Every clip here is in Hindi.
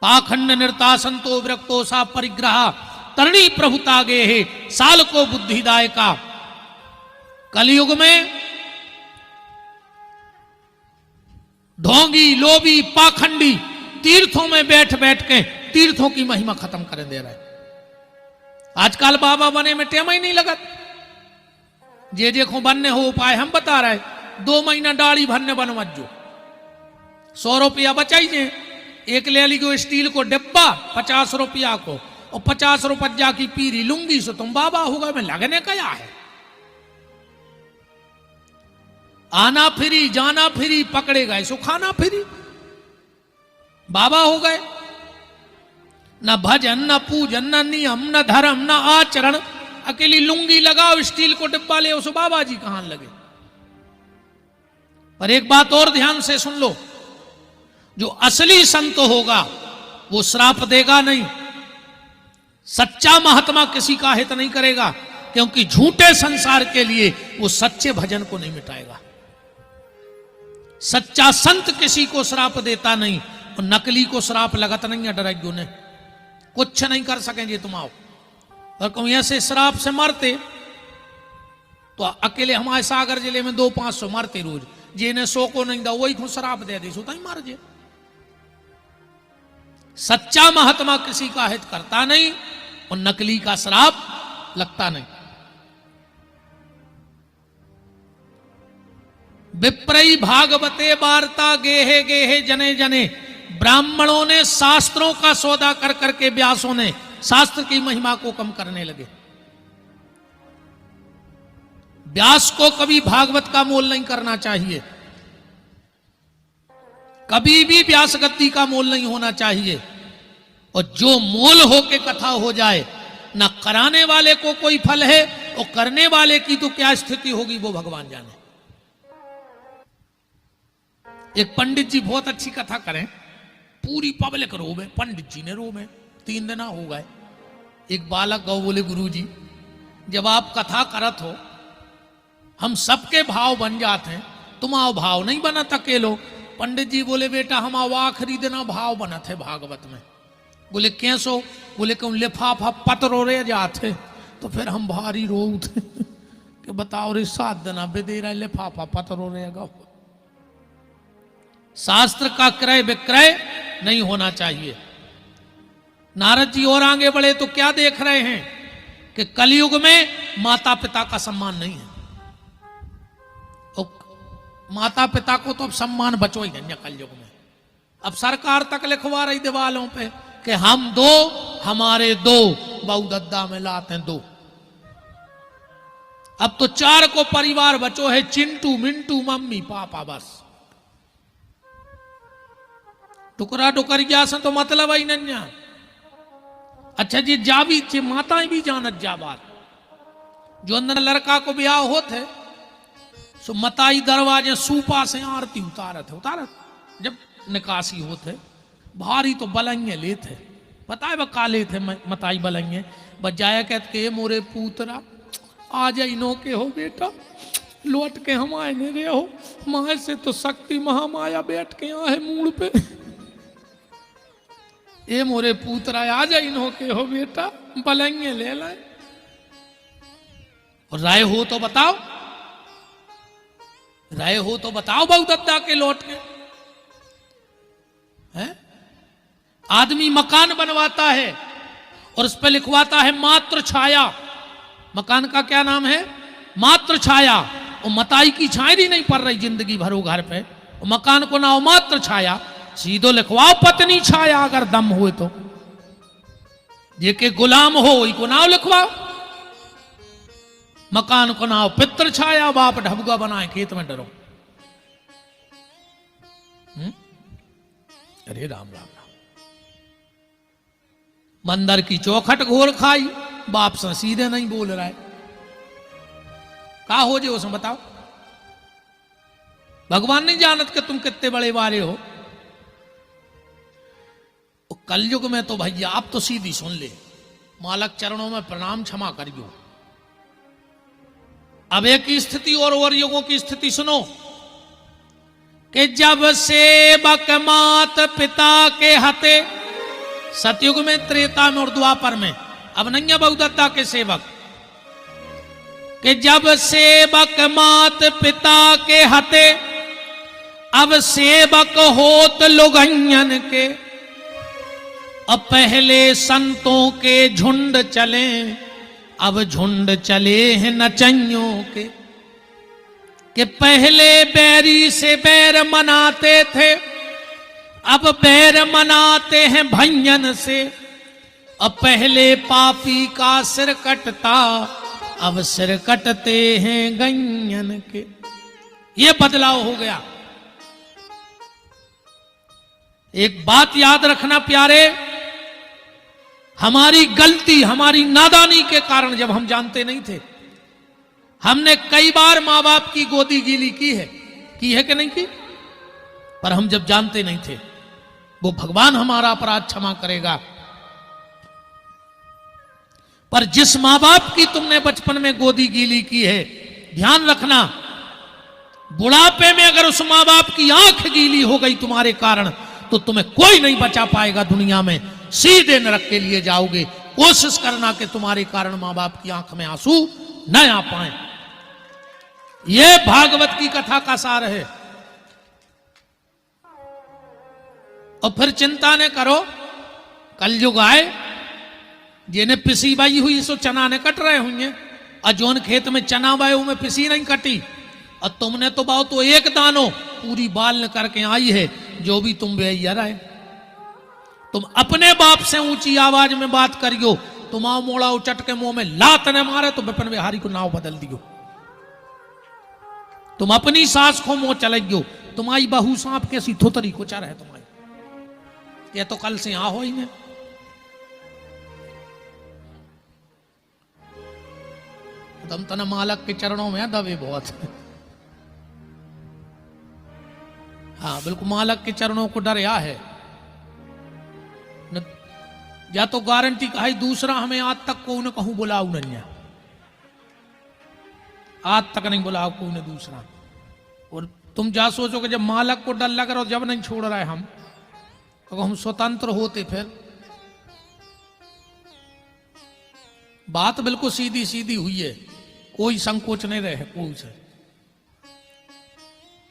पाखंड निर्ता संतो विरक्तो सा परिग्रह तरणी प्रभुता गे है साल को बुद्धिदायका। कलयुग में ढोंगी लोभी पाखंडी तीर्थों में बैठ बैठ के तीर्थों की महिमा खत्म कर दे रहे। आजकल बाबा बने में टेम ही नहीं लगत। जे देखो बनने हो उपाय हम बता रहे। 2 महीना दाढ़ी भरने बनवत जो 100 रुपया बचाइए। एक ले लीजिए स्टील को डिब्बा 50 रुपया को और 50 रुपया की पीरी लूंगी सो तुम बाबा होगा। में लगने क्या है। आना फिरी जाना फिरी पकड़े गए सो खाना फिरी बाबा हो गए। न भजन न पूजन न नियम न धर्म न आचरण। अकेली लुंगी लगाओ स्टील को डिब्बा ले उस बाबा जी कहां लगे। पर एक बात और ध्यान से सुन लो, जो असली संत होगा वो श्राप देगा नहीं। सच्चा महात्मा किसी का हित नहीं करेगा, क्योंकि झूठे संसार के लिए वो सच्चे भजन को नहीं मिटाएगा। सच्चा संत किसी को श्राप देता नहीं और नकली को श्राप लगत नहीं है। डरैगो ने कुछ नहीं कर सकेंगे तुम आओ। और कहूं ऐसे श्राप से मरते तो अकेले हमारे सागर जिले में 200-500 मरते रोज। जिन्हें 100 को नहीं दा वही को श्राप दे दी सो तई मर जे। सच्चा महात्मा किसी का हित करता नहीं और नकली का श्राप लगता नहीं। विप्रई भागवते वार्ता गेहे गेहे जने जने। ब्राह्मणों ने शास्त्रों का सौदा कर करके व्यासों ने शास्त्र की महिमा को कम करने लगे। व्यास को कभी भागवत का मोल नहीं करना चाहिए। कभी भी व्यास गद्दी का मोल नहीं होना चाहिए। और जो मोल हो के कथा हो जाए, ना कराने वाले को कोई फल है और करने वाले की तो क्या स्थिति होगी वो भगवान जाने। एक पंडित जी बहुत अच्छी कथा करें, पूरी पब्लिक रोवे। पंडित जी ने रोवे 3 दिन हो गए। एक बालक गौ बोले गुरुजी जब आप कथा करत हो हम सबके भाव बन जाते हैं, तुम्हारा भाव नहीं बना अकेलो। पंडित जी बोले बेटा हम आखिरी दिन भाव बनत है भागवत में। बोले कैसो? बोले क्यों लिफाफा पतरो रह जाते तो फिर हम भारी रो थे कि बताओ रे 7 दिन बेदे रहा लिफाफा पतरो रहेगा। शास्त्र का क्रय विक्रय नहीं होना चाहिए। नारद जी और आगे बढ़े तो क्या देख रहे हैं कि कलयुग में माता पिता का सम्मान नहीं है। और माता पिता को तो अब सम्मान बचो ही नहीं कलयुग में। अब सरकार तक लिखवा रही दीवालों पे कि हम 2 हमारे 2 बहुदद्दा में लाते हैं 2। अब तो 4 को परिवार बचो है, चिंटू मिंटू मम्मी पापा बस। टुकड़ा टुकर गया तो मतलब ही नहीं। अच्छा जी जा भी माताएं भी जानत जा बात। जो अंदर लड़का को ब्याह होते सो मताई दरवाजे सूपा से आरती उतारत जब निकासी होते भारी तो बलंगे लेते। पता है वह काले थे मताई बलंगे बजाया कहते के मोरे पूतरा आ जाई नो के हो बेटा लौट के हम आए नहीं रहे हो। माए से तो शक्ति महामाया बैठ के यहाँ है मूड़ पे। ए मोरे पूतरा आ जाई नो के हो बेटा बलंगे ले लाए। और राय हो तो बताओ, राय हो तो बताओ बहुदद्दा के लौट के। है आदमी मकान बनवाता है और उस पर लिखवाता है मात्र छाया। मकान का क्या नाम है? मात्र छाया। और मताई की छाया ही नहीं पड़ रही जिंदगी भर वो घर पे। और मकान को नाम मात्र छाया, सीधो लिखवाओ पत्नी छाया अगर दम हुए तो। जे के गुलाम हो वही को नाम लिखवाओ। मकान को नाम पित्र छाया, बाप ढबुआ बनाए खेत में डरो। अरे राम राम राम। मंदिर की चौखट घोर खाई, बाप से सीधे नहीं बोल रहा है। का हो जे उसमें बताओ। भगवान नहीं जानत कि तुम कितने बड़े वाले हो। कलयुग में तो भैया आप तो सीधी सुन ले, मालक चरणों में प्रणाम क्षमा करियो। अब एक स्थिति और युगों की स्थिति सुनो कि जब सेवक मात पिता के हते सतयुग में, त्रेता में और द्वापर में। अब नहीं है बहुदत्ता के सेवक कि जब सेवक मात पिता के हते, अब सेवक होत लुगैयन के। अब पहले संतों के झुंड चले, अब झुंड चले हैं नचइयों के। कि पहले बैरी से बैर मनाते थे, अब बैर मनाते हैं भैयन से। अब पहले पापी का सिर कटता, अब सिर कटते हैं गैयन के। ये बदलाव हो गया। एक बात याद रखना प्यारे, हमारी गलती, हमारी नादानी के कारण, जब हम जानते नहीं थे, हमने कई बार मां बाप की गोदी गीली की है कि नहीं की? पर हम जब जानते नहीं थे, वो भगवान हमारा अपराध क्षमा करेगा। पर जिस मां बाप की तुमने बचपन में गोदी गीली की है, ध्यान रखना, बुढ़ापे में अगर उस मां बाप की आंख गीली हो गई तुम्हारे कारण, तो तुम्हें कोई नहीं बचा पाएगा दुनिया में। सीधे नरक के लिए जाओगे। कोशिश करना कि तुम्हारे कारण मां बाप की आंख में आंसू न आ पाए। यह भागवत की कथा का सार है। और फिर चिंता न करो, कलयुग आए, जिन्हें पिसी बाई हुई सो चना ने कट रहे होंगे, और जोन खेत में चना बाए में पिसी नहीं कटी, और तुमने तो बाओ तो एक दानो पूरी बाल करके आई है, जो भी तुम बेयर आए। तुम अपने बाप से ऊंची आवाज में बात करियो, तुम आओ मोड़ा उचट के मुंह में लात न मारे तो विपिन बिहारी को नाव बदल दियो। तुम अपनी सास को मुंह चलाइयो, तुम्हारी बहू सांप कैसी थोतरी को चार है तुम्हारी, ये तो कल से आ हो ही नहीं। तुम तना मालक के चरणों में दबे बहुत। हाँ बिल्कुल, मालक के चरणों को डरया है। या तो गारंटी कहा दूसरा हमें आज तक को न कहूं बुलाऊ नहीं है, आज तक नहीं बुलाओ कोई ने दूसरा। और तुम जा सोचो कि जब मालक को डर लग रहा हो, जब नहीं छोड़ रहे हम, तो हम स्वतंत्र होते फिर। बात बिल्कुल सीधी सीधी हुई है, कोई संकोच नहीं रहे कोई से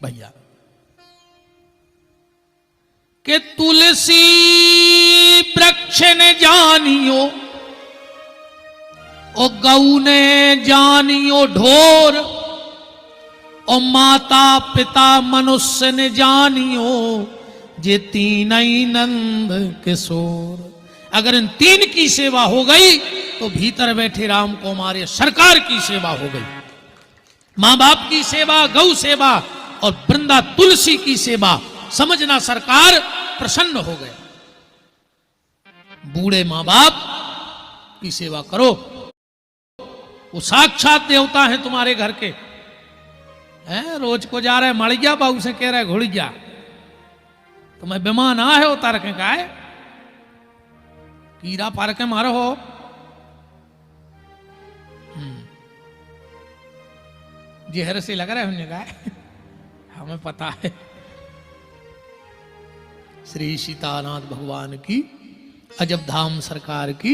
भैया। कि तुलसी वृक्ष ने जानियो, ओ गऊ ने जानियो ढोर, ओ माता पिता मनुष्य ने जानियो, जे तीन ही नंद किशोर। अगर इन तीन की सेवा हो गई तो भीतर बैठे राम को हमारे सरकार की सेवा हो गई। मां बाप की सेवा, गौ सेवा और वृंदा तुलसी की सेवा, समझना सरकार प्रसन्न हो गए। बूढ़े मां बाप की सेवा करो, वो साक्षात देवता है तुम्हारे घर के। हैं रोज को जा रहे मड़ गया, बाबू से कह रहे घुड़ गया, तुम्हें बेमान आ है उतार के का है, कीड़ा पार के मारो हो। जहर से लग रहा है उन्हें का हमें पता है। श्री सीतानाथ भगवान की, अजब धाम सरकार की